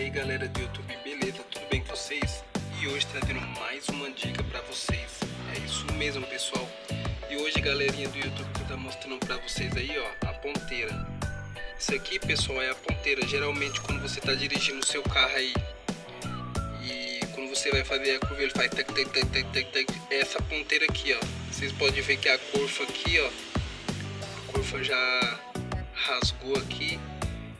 aí galera do YouTube, beleza? Tudo bem com vocês? E hoje trazendo mais uma dica pra vocês. É isso mesmo, pessoal. E hoje, galerinha do YouTube, que eu tô mostrando pra vocês aí, ó, a ponteira. Isso aqui, pessoal, é a ponteira. Geralmente quando você tá dirigindo o seu carro aí e quando você vai fazer a curva, ele faz tac, tac, tac, tac, tac, tac. É essa ponteira aqui, ó. Vocês podem ver que a curva aqui, ó, a curva já rasgou aqui.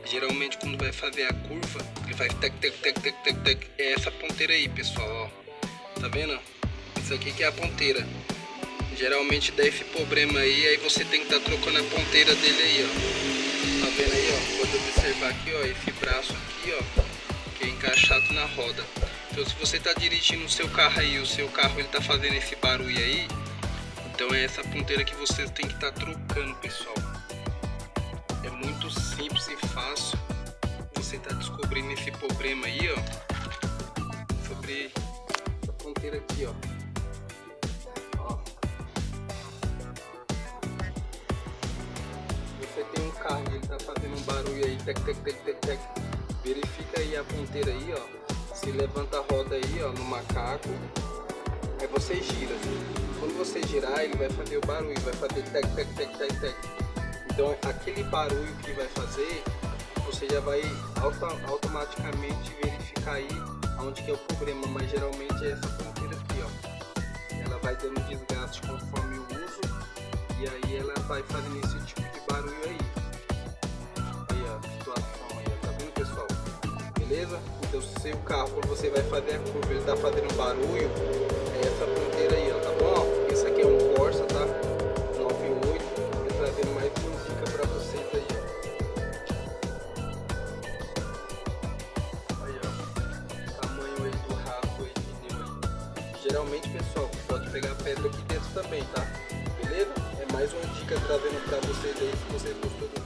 Geralmente quando vai fazer a curva, ele faz tac, tac, tac, tac, tac, tac. É essa ponteira aí, pessoal, ó. Tá vendo? Isso aqui que é a ponteira. Geralmente dá esse problema aí você tem que estar trocando a ponteira dele aí, ó. Tá vendo aí, ó? Pode observar aqui, ó, esse braço aqui, ó, que é encaixado na roda. Então se você tá dirigindo o seu carro aí, o seu carro ele tá fazendo esse barulho aí, então é essa ponteira que você tem que estar trocando, pessoal. É muito simples e fácil. Você tá descobrindo esse problema aí, ó, sobre a ponteira aqui, ó. Você tem um carro e ele tá fazendo um barulho aí, tec, tec, tec, tec, tec. Verifica aí a ponteira aí, ó. Se levanta a roda aí, ó, no macaco. Aí você gira. Quando você girar, ele vai fazer o barulho, vai fazer tec, tec, tec, tec, tec. Então aquele barulho que vai fazer, você já vai automaticamente verificar aí onde que é o problema, mas geralmente é essa ponteira aqui, ó. Ela vai dando desgaste conforme o uso e aí ela vai fazendo esse tipo de barulho aí. Aí ó, a situação aí, ó. Tá vendo, pessoal? Beleza? Então se o carro, quando você vai fazer a curva, ele tá fazendo barulho, é essa ponteira aí, ó, tá bom? Esse aqui é um Corsa, tá? 98, trazendo mais uma dica pra vocês aí, ó. Aí, ó, tamanho aí do rasgo aí que deu aí. Geralmente, pessoal, pode pegar pedra aqui dentro também, tá? Beleza? É mais uma dica trazendo pra vocês aí. Se vocês gostou do